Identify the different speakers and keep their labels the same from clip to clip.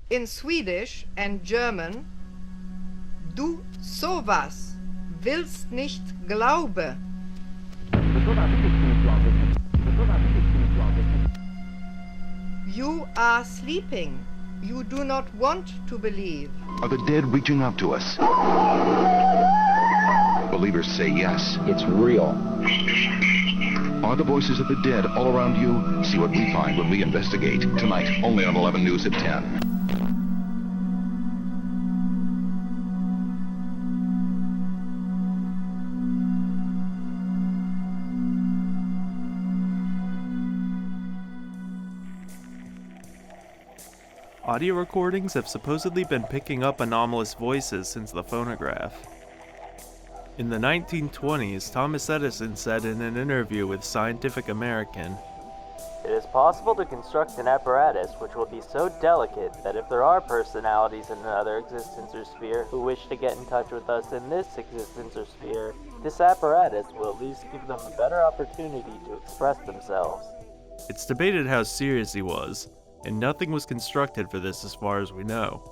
Speaker 1: in Swedish and German, du sowas willst nicht glaube. You are sleeping. You do not want to believe.
Speaker 2: Are the dead reaching out to us? Believers say yes.
Speaker 3: It's real.
Speaker 2: Are the voices of the dead all around you? See what we find when we investigate. Tonight, only on 11 News at 10.
Speaker 4: Audio recordings have supposedly been picking up anomalous voices since the phonograph. In the 1920s, Thomas Edison said in an interview with Scientific American,
Speaker 5: "It is possible to construct an apparatus which will be so delicate that if there are personalities in another existence or sphere who wish to get in touch with us in this existence or sphere, this apparatus will at least give them a better opportunity to express themselves."
Speaker 4: It's debated how serious he was, and nothing was constructed for this as far as we know.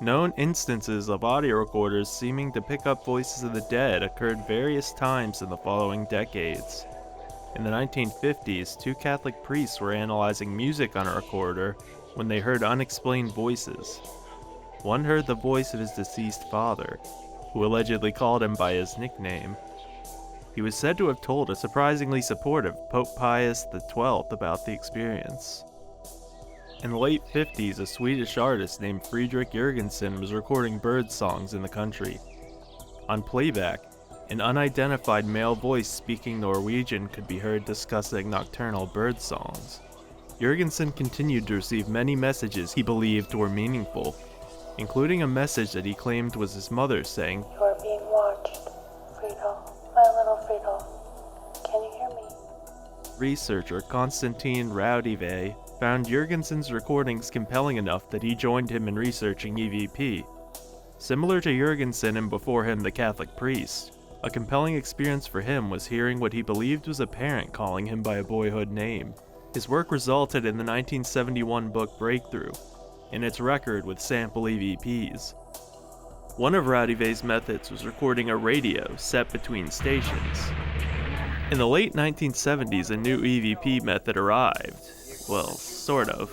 Speaker 4: Known instances of audio recorders seeming to pick up voices of the dead occurred various times in the following decades. In the 1950s, 2 Catholic priests were analyzing music on a recorder when they heard unexplained voices. One heard the voice of his deceased father, who allegedly called him by his nickname. He was said to have told a surprisingly supportive Pope Pius XII about the experience. In the late 50s, a Swedish artist named Fredrik Jurgensen was recording bird songs in the country. On playback, an unidentified male voice speaking Norwegian could be heard discussing nocturnal bird songs. Jurgensen continued to receive many messages he believed were meaningful, including a message that he claimed was his mother saying,
Speaker 6: "You are being watched, Friedel, my little Friedel. Can you hear me?"
Speaker 4: Researcher Konstantin Raudive found Jurgensen's recordings compelling enough that he joined him in researching EVP. Similar to Jurgensen and before him the Catholic priest, a compelling experience for him was hearing what he believed was a parent calling him by a boyhood name. His work resulted in the 1971 book Breakthrough, and its record with sample EVPs. One of Raudive's methods was recording a radio set between stations. In the late 1970s, a new EVP method arrived. Well, sort of,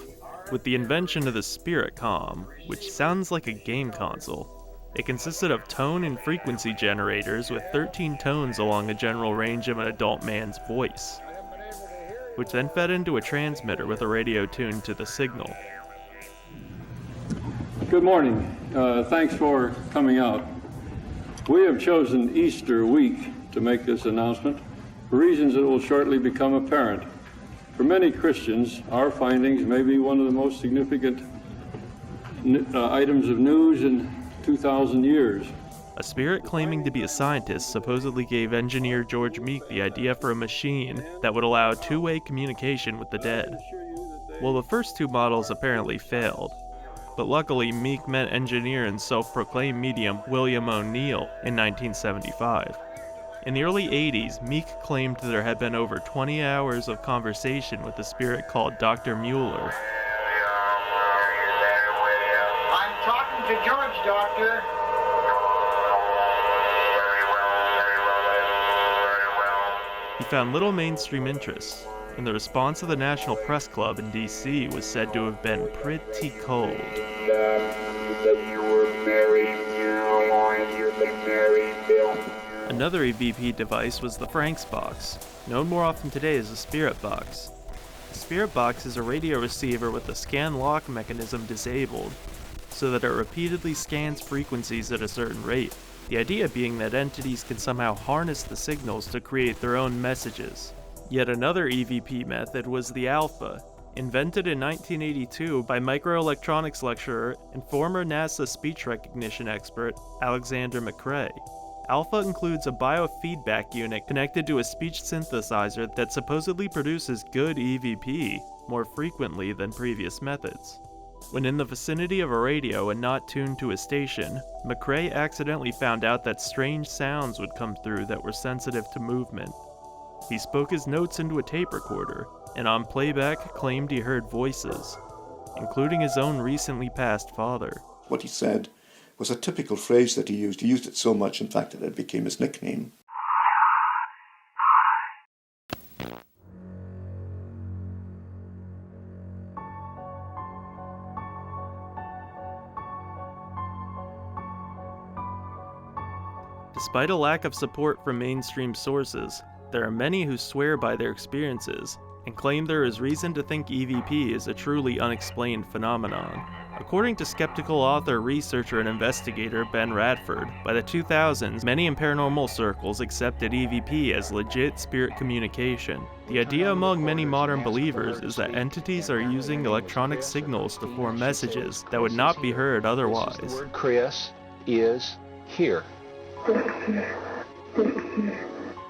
Speaker 4: with the invention of the Spirit Com, which sounds like a game console. It consisted of tone and frequency generators with 13 tones along a general range of an adult man's voice, which then fed into a transmitter with a radio tuned to the signal.
Speaker 7: Good morning. Thanks for coming out. We have chosen Easter week to make this announcement for reasons that will shortly become apparent. For many Christians, our findings may be one of the most significant items of news in 2,000 years.
Speaker 4: A spirit claiming to be a scientist supposedly gave engineer George Meek the idea for a machine that would allow two-way communication with the dead. Well, the first 2 models apparently failed, but luckily Meek met engineer and self-proclaimed medium William O'Neill in 1975. In the early 80s, Meek claimed there had been over 20 hours of conversation with a spirit called Dr. Mueller.
Speaker 8: I'm talking to George, Doctor.
Speaker 4: He found little mainstream interest, and the response of the National Press Club in D.C. was said to have been pretty cold. Another EVP device was the Frank's box, known more often today as the Spirit box. The Spirit box is a radio receiver with the scan lock mechanism disabled, so that it repeatedly scans frequencies at a certain rate, the idea being that entities can somehow harness the signals to create their own messages. Yet another EVP method was the Alpha, invented in 1982 by microelectronics lecturer and former NASA speech recognition expert Alexander McCrae. Alpha includes a biofeedback unit connected to a speech synthesizer that supposedly produces good EVP more frequently than previous methods. When in the vicinity of a radio and not tuned to a station, McCrae accidentally found out that strange sounds would come through that were sensitive to movement. He spoke his notes into a tape recorder, and on playback claimed he heard voices. including his own recently passed father.
Speaker 3: What he said was a typical phrase that he used. He used it so much, in fact, that it became his nickname.
Speaker 4: Despite a lack of support from mainstream sources, there are many who swear by their experiences and claim there is reason to think EVP is a truly unexplained phenomenon. According to skeptical author, researcher, and investigator Ben Radford, by the 2000s, many in paranormal circles accepted EVP as legit spirit communication. The idea among many modern believers is that entities are using electronic signals to form messages that would not be heard otherwise.
Speaker 9: The word Chris is here.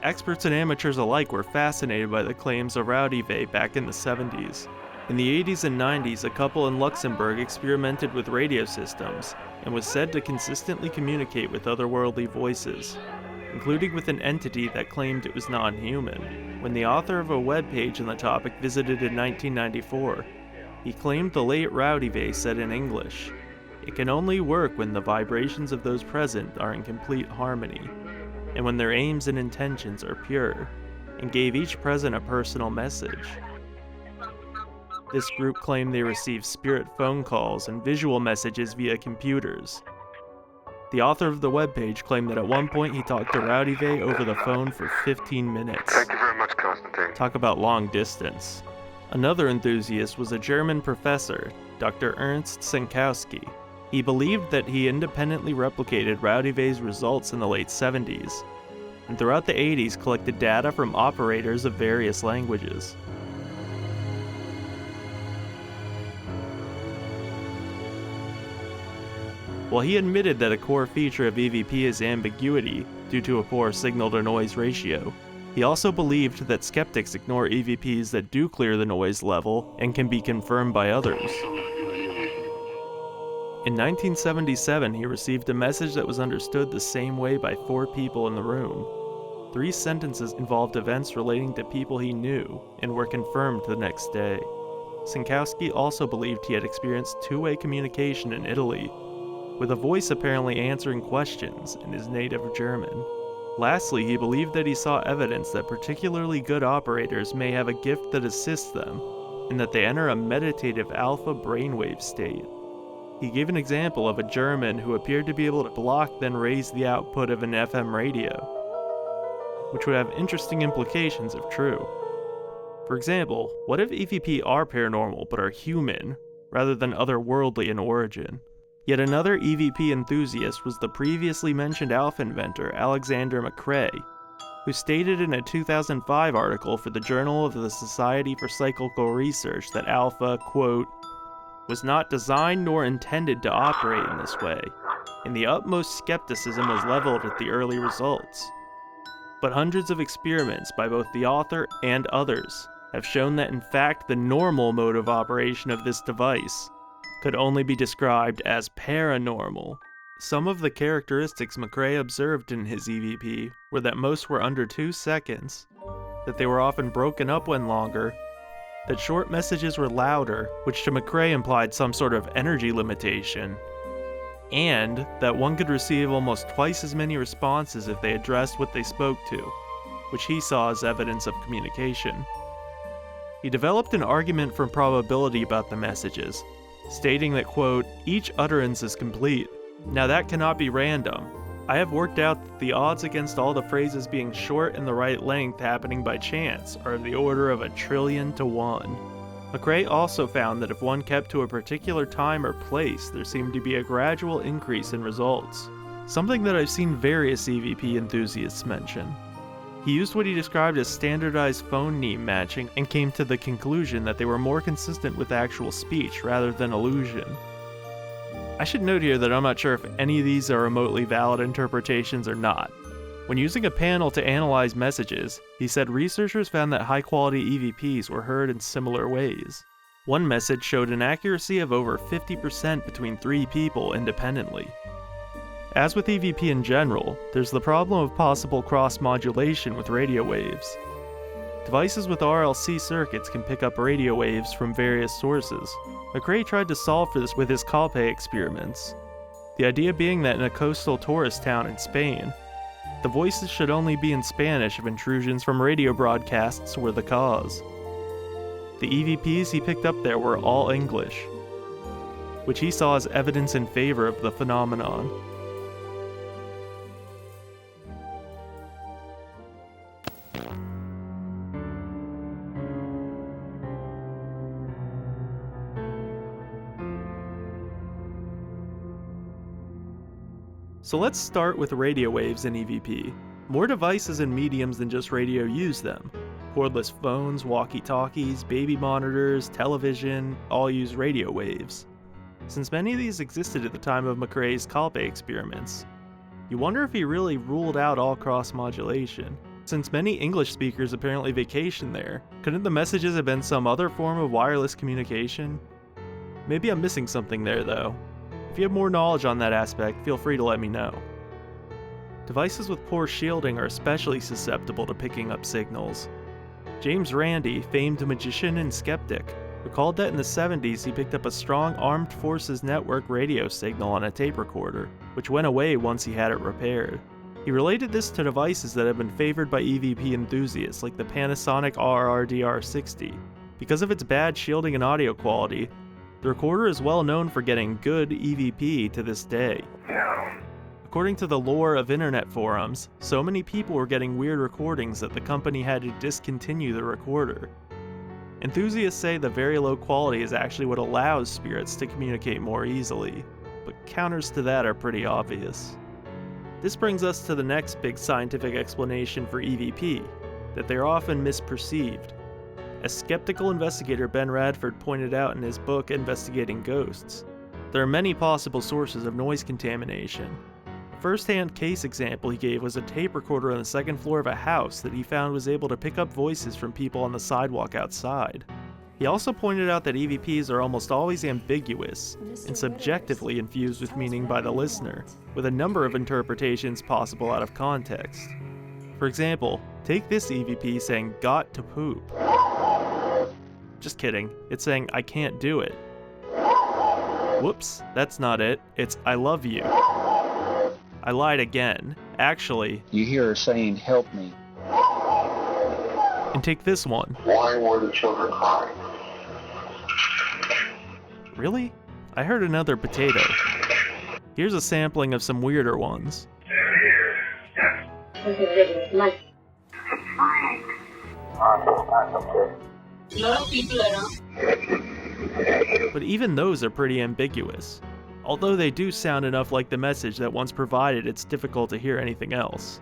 Speaker 4: Experts and amateurs alike were fascinated by the claims of Rowdyvey back in the 70s. In the 80s and 90s, a couple in Luxembourg experimented with radio systems and was said to consistently communicate with otherworldly voices, including with an entity that claimed it was non-human. When the author of a webpage on the topic visited in 1994, he claimed the late Rowdyvey said in English, "It can only work when the vibrations of those present are in complete harmony, and when their aims and intentions are pure," and gave each present a personal message. This group claimed they received spirit phone calls and visual messages via computers. The author of the webpage claimed that at one point he talked to Rowdyvey over the phone for 15 minutes.
Speaker 10: Thank you very much, Constantine.
Speaker 4: Talk about long distance. Another enthusiast was a German professor, Dr. Ernst Senkowski. He believed that he independently replicated Rowdyvey's results in the late 70s, and throughout the 80s collected data from operators of various languages. While he admitted that a core feature of EVP is ambiguity due to a poor signal-to-noise ratio, he also believed that skeptics ignore EVPs that do clear the noise level and can be confirmed by others. In 1977, he received a message that was understood the same way by 4 people in the room. 3 sentences involved events relating to people he knew and were confirmed the next day. Senkowski also believed he had experienced two-way communication in Italy, with a voice apparently answering questions in his native German. Lastly, he believed that he saw evidence that particularly good operators may have a gift that assists them, and that they enter a meditative alpha brainwave state. He gave an example of a German who appeared to be able to block then raise the output of an FM radio, which would have interesting implications if true. For example, what if EVP are paranormal but are human, rather than otherworldly in origin? Yet another EVP enthusiast was the previously mentioned alpha inventor Alexander McCrae, who stated in a 2005 article for the Journal of the Society for Psychical Research that alpha, quote, was not designed nor intended to operate in this way, and the utmost skepticism was leveled at the early results. But hundreds of experiments by both the author and others have shown that in fact the normal mode of operation of this device could only be described as paranormal. Some of the characteristics McCrae observed in his EVP were that most were under 2 seconds, that they were often broken up when longer, that short messages were louder, which to McCrae implied some sort of energy limitation, and that one could receive almost twice as many responses if they addressed what they spoke to, which he saw as evidence of communication. He developed an argument from probability about the messages, stating that, quote, each utterance is complete. Now that cannot be random. I have worked out that the odds against all the phrases being short and the right length happening by chance are of the order of 1,000,000,000 to 1. McCrae also found that if one kept to a particular time or place, there seemed to be a gradual increase in results, something that I've seen various EVP enthusiasts mention. He used what he described as standardized phone name matching and came to the conclusion that they were more consistent with actual speech rather than illusion. I should note here that I'm not sure if any of these are remotely valid interpretations or not. When using a panel to analyze messages, he said researchers found that high-quality EVPs were heard in similar ways. One message showed an accuracy of over 50% between 3 people independently. As with EVP in general, there's the problem of possible cross-modulation with radio waves. Devices with RLC circuits can pick up radio waves from various sources. McCrae tried to solve for this with his Calpe experiments. The idea being that in a coastal tourist town in Spain, the voices should only be in Spanish if intrusions from radio broadcasts were the cause. The EVPs he picked up there were all English, which he saw as evidence in favor of the phenomenon. So let's start with radio waves in EVP. More devices and mediums than just radio use them. Cordless phones, walkie-talkies, baby monitors, television, all use radio waves. Since many of these existed at the time of McCrae's Calpe experiments, you wonder if he really ruled out all cross-modulation. Since many English speakers apparently vacation there, couldn't the messages have been some other form of wireless communication? Maybe I'm missing something there though. If you have more knowledge on that aspect, feel free to let me know. Devices with poor shielding are especially susceptible to picking up signals. James Randi, famed magician and skeptic, recalled that in the 70s he picked up a strong armed forces network radio signal on a tape recorder, which went away once he had it repaired. He related this to devices that have been favored by EVP enthusiasts like the Panasonic RRDR60. Because of its bad shielding and audio quality, the recorder is well known for getting good EVP to this day. According to the lore of internet forums, so many people were getting weird recordings that the company had to discontinue the recorder. Enthusiasts say the very low quality is actually what allows spirits to communicate more easily, but counters to that are pretty obvious. This brings us to the next big scientific explanation for EVP, that they are often misperceived. As skeptical investigator Ben Radford pointed out in his book Investigating Ghosts, there are many possible sources of noise contamination. A first-hand case example he gave was a tape recorder on the second floor of a house that he found was able to pick up voices from people on the sidewalk outside. He also pointed out that EVPs are almost always ambiguous and subjectively infused with meaning by the listener, with a number of interpretations possible out of context. For example, take this EVP saying "got to poop." Just kidding, it's saying "I can't do it." Whoops, that's not it, it's "I love you." I lied again. Actually,
Speaker 9: You hear her saying, "Help me."
Speaker 4: and take this one.
Speaker 10: Why were the children crying?
Speaker 4: Really? I heard another potato. Here's a sampling of some weirder ones. But even those are pretty ambiguous. Although they do sound enough like the message that once provided, it's difficult to hear anything else.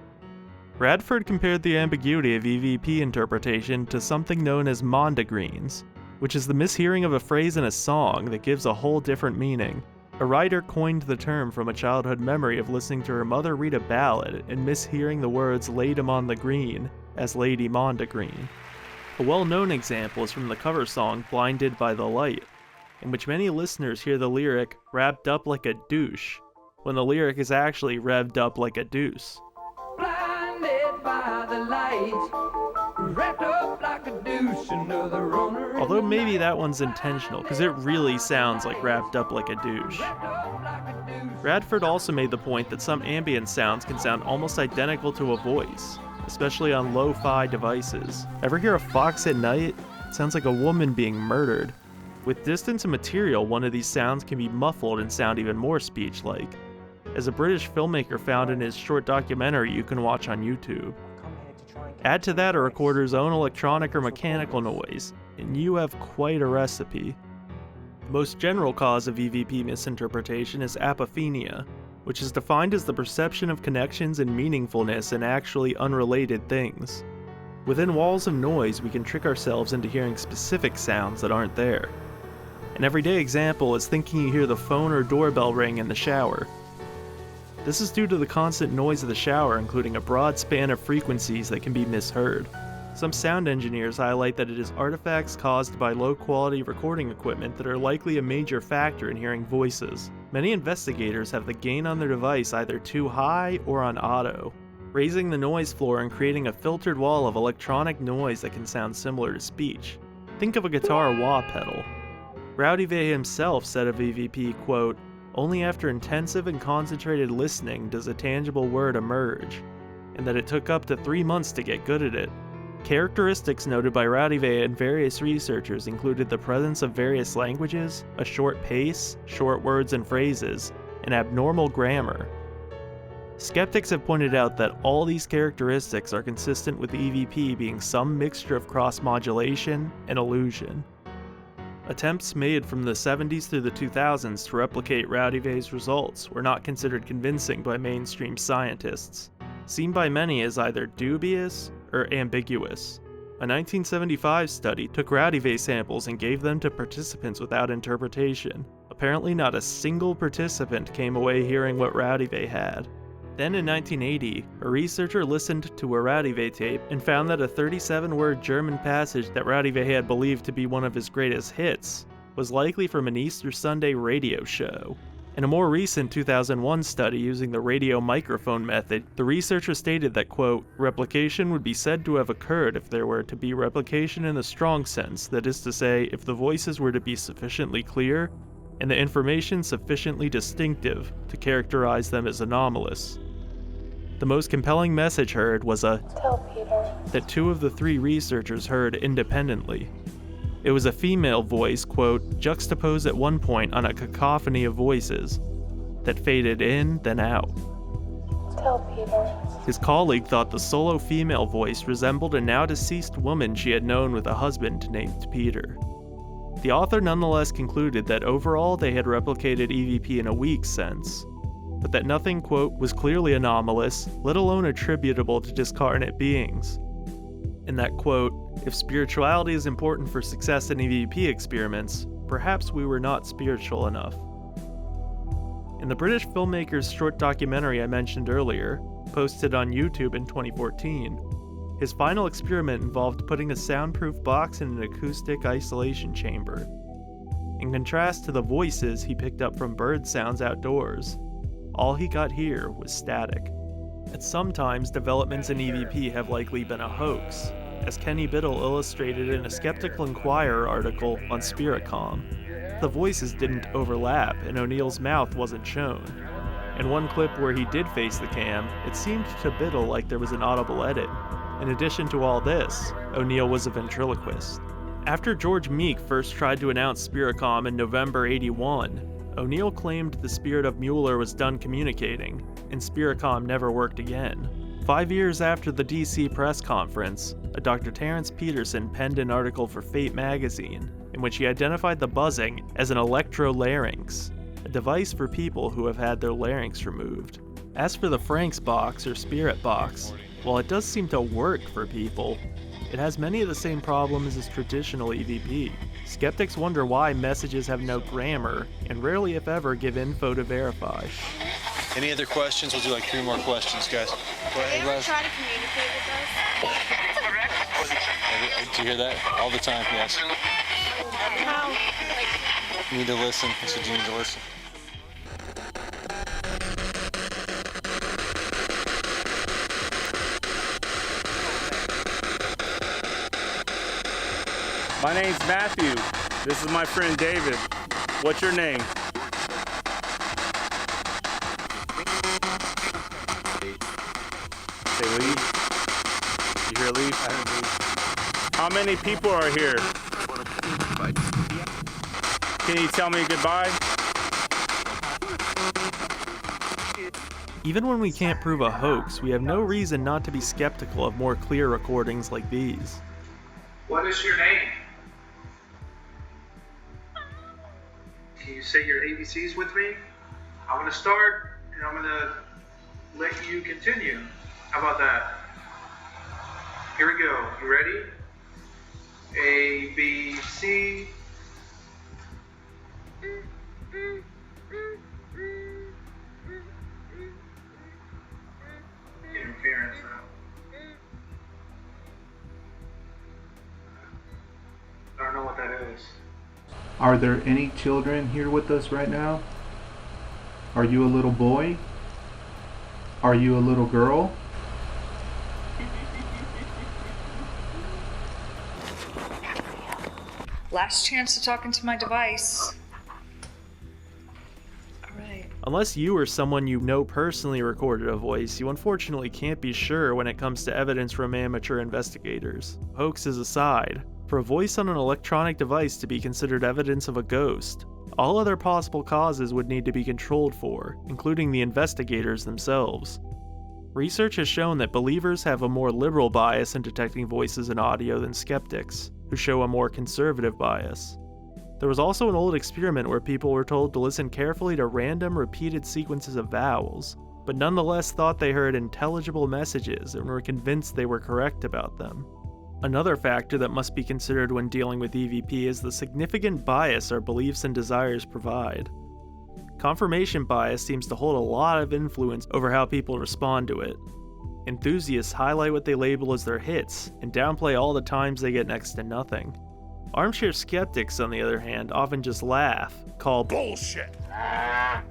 Speaker 4: Radford compared the ambiguity of EVP interpretation to something known as mondegreens, which is the mishearing of a phrase in a song that gives a whole different meaning. A writer coined the term from a childhood memory of listening to her mother read a ballad and mishearing the words "laid 'em on the green" as Lady Mondegreen. A well-known example is from the cover song Blinded by the Light, in which many listeners hear the lyric "wrapped up like a douche," when the lyric is actually "revved up like a deuce."
Speaker 11: Blinded by the light, wrapped up like a douche, another runner.
Speaker 4: Although maybe that one's intentional, because it really sounds like "wrapped up like a douche." Radford also made the point that some ambient sounds can sound almost identical to a voice, especially on lo-fi devices. Ever hear a fox at night? It sounds like a woman being murdered. With distance and material, one of these sounds can be muffled and sound even more speech-like, as a British filmmaker found in his short documentary you can watch on YouTube. Add to that a recorder's own electronic or mechanical noise, and you have quite a recipe. The most general cause of EVP misinterpretation is apophenia, which is defined as the perception of connections and meaningfulness in actually unrelated things. Within walls of noise, we can trick ourselves into hearing specific sounds that aren't there. An everyday example is thinking you hear the phone or doorbell ring in the shower. This is due to the constant noise of the shower, including a broad span of frequencies that can be misheard. Some sound engineers highlight that it is artifacts caused by low-quality recording equipment that are likely a major factor in hearing voices. Many investigators have the gain on their device either too high or on auto. raising the noise floor and creating a filtered wall of electronic noise that can sound similar to speech. Think of a guitar wah pedal. Rowdy Vey himself said of EVP, quote, "Only after intensive and concentrated listening does a tangible word emerge," and that it took up to 3 months to get good at it. Characteristics noted by Rowdy Vey and various researchers included the presence of various languages, a short pace, short words and phrases, and abnormal grammar. Skeptics have pointed out that all these characteristics are consistent with EVP being some mixture of cross-modulation and illusion. Attempts made from the 70s through the 2000s to replicate Rowdy Vey's results were not considered convincing by mainstream scientists, seen by many as either dubious or ambiguous. A 1975 study took Rowdy Vey samples and gave them to participants without interpretation. Apparently not a single participant came away hearing what Rowdy Vey had. Then in 1980, a researcher listened to a Rowdy Vey tape and found that a 37-word German passage that Rowdy Vey had believed to be one of his greatest hits was likely from an Easter Sunday radio show. In a more recent 2001 study using the radio microphone method, the researcher stated that, quote, "Replication would be said to have occurred if there were to be replication in the strong sense, that is to say, if the voices were to be sufficiently clear and the information sufficiently distinctive to characterize them as anomalous." The most compelling message heard was
Speaker 6: Tell Peter
Speaker 4: that 2 of the 3 researchers heard independently. It was a female voice, quote, "juxtaposed at one point on a cacophony of voices that faded in, then out."
Speaker 6: Tell Peter
Speaker 4: His colleague thought the solo female voice resembled a now deceased woman she had known with a husband named Peter. The author nonetheless concluded that overall they had replicated EVP in a weak sense, but that nothing, quote, "was clearly anomalous, let alone attributable to discarnate beings." And that, quote, "if spirituality is important for success in EVP experiments, perhaps we were not spiritual enough." In the British filmmaker's short documentary I mentioned earlier, posted on YouTube in 2014, his final experiment involved putting a soundproof box in an acoustic isolation chamber. In contrast to the voices he picked up from bird sounds outdoors, all he got here was static. At some times, developments in EVP have likely been a hoax, as Kenny Biddle illustrated in a Skeptical Inquirer article on Spiritcom. The voices didn't overlap, and O'Neill's mouth wasn't shown. In one clip where he did face the cam, it seemed to Biddle like there was an audible edit. In addition to all this, O'Neill was a ventriloquist. After George Meek first tried to announce Spiritcom in November '81, O'Neill claimed the spirit of Mueller was done communicating, and Spiritcom never worked again. 5 years after the DC press conference, a Dr. Terence Peterson penned an article for Fate magazine, in which he identified the buzzing as an electrolarynx, a device for people who have had their larynx removed. As for the Frank's box or spirit box, while it does seem to work for people, it has many of the same problems as traditional EVP. Skeptics wonder why messages have no grammar and rarely, if ever, give info to verify.
Speaker 12: Any other questions? We'll do like 3 more questions, guys. Go ahead,
Speaker 13: They ever try to communicate with us?
Speaker 12: Do you hear that? All the time, yes.
Speaker 13: How?
Speaker 12: You need to listen. I said you need to listen.
Speaker 14: My name's Matthew. This is my friend David. What's your name? Say Lee. You hear Lee? I heard Lee. How many people are here? Can you tell me goodbye?
Speaker 4: Even when we can't prove a hoax, we have no reason not to be skeptical of more clear recordings like these.
Speaker 15: What is your name? Can you say your ABCs with me? I'm going to start, and I'm going to let you continue. How about that? Here we go. You ready? A, B, C. Interference now. I don't know what that is.
Speaker 16: Are there any children here with us right now? Are you a little boy? Are you a little girl?
Speaker 17: Last chance to talk into my device. Alright.
Speaker 4: Unless you or someone you know personally recorded a voice, you unfortunately can't be sure when it comes to evidence from amateur investigators. Hoaxes aside, for a voice on an electronic device to be considered evidence of a ghost, all other possible causes would need to be controlled for, including the investigators themselves. Research has shown that believers have a more liberal bias in detecting voices in audio than skeptics, who show a more conservative bias. There was also an old experiment where people were told to listen carefully to random repeated sequences of vowels, but nonetheless thought they heard intelligible messages and were convinced they were correct about them. Another factor that must be considered when dealing with EVP is the significant bias our beliefs and desires provide. Confirmation bias seems to hold a lot of influence over how people respond to it. Enthusiasts highlight what they label as their hits and downplay all the times they get next to nothing. Armchair skeptics, on the other hand, often just laugh, call bullshit,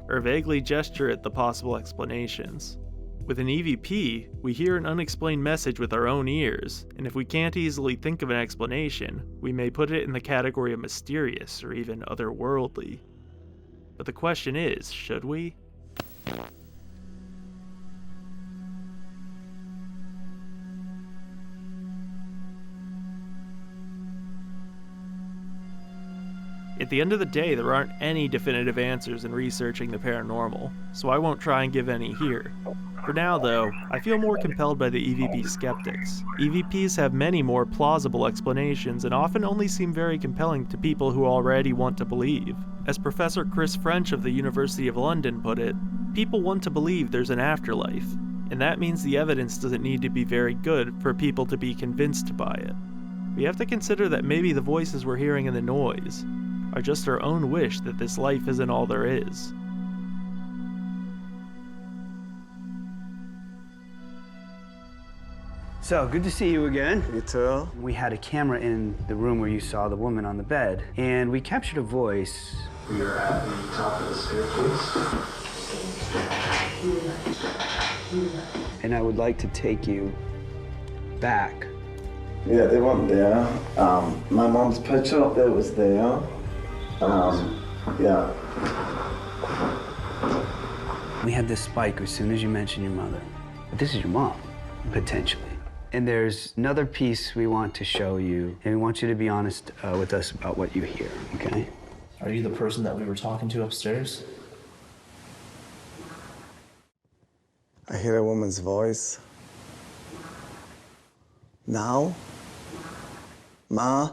Speaker 4: or vaguely gesture at the possible explanations. With an EVP, we hear an unexplained message with our own ears, and if we can't easily think of an explanation, we may put it in the category of mysterious or even otherworldly. But the question is, should we? At the end of the day, there aren't any definitive answers in researching the paranormal, so I won't try and give any here. For now, though, I feel more compelled by the EVP skeptics. EVPs have many more plausible explanations and often only seem very compelling to people who already want to believe. As Professor Chris French of the University of London put it, people want to believe there's an afterlife, and that means the evidence doesn't need to be very good for people to be convinced by it. We have to consider that maybe the voices we're hearing in the noise are just our own wish that this life isn't all there is.
Speaker 18: So, good to see you again. You too. We had a camera in the room where you saw the woman on the bed, and we captured a voice.
Speaker 10: We are at the top of the staircase.
Speaker 18: And I would like to take you back.
Speaker 19: Yeah, they weren't there. My mom's picture up there was there. Yeah.
Speaker 18: We had this spike as soon as you mentioned your mother. But this is your mom, potentially. And there's another piece we want to show you, and we want you to be honest with us about what you hear, okay?
Speaker 20: Are you the person that we were talking to upstairs?
Speaker 19: I hear a woman's voice. Now? Ma?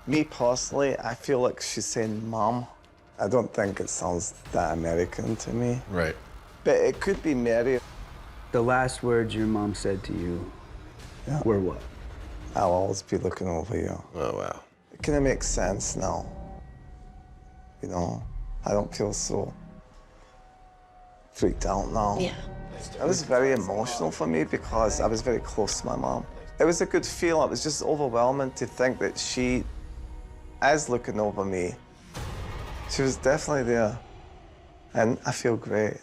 Speaker 19: Me personally, I feel like she's saying mom. I don't think it sounds that American to me.
Speaker 21: Right.
Speaker 19: But it could be Mary.
Speaker 18: The last words your mom said to you were what?
Speaker 19: I'll always be looking over you.
Speaker 21: Oh, wow.
Speaker 19: It kind of makes sense now. You know, I don't feel so freaked out now.
Speaker 22: Yeah.
Speaker 19: It was very emotional for me because I was very close to my mom. It was a good feeling. It was just overwhelming to think that she is looking over me. She was definitely there, and I feel great.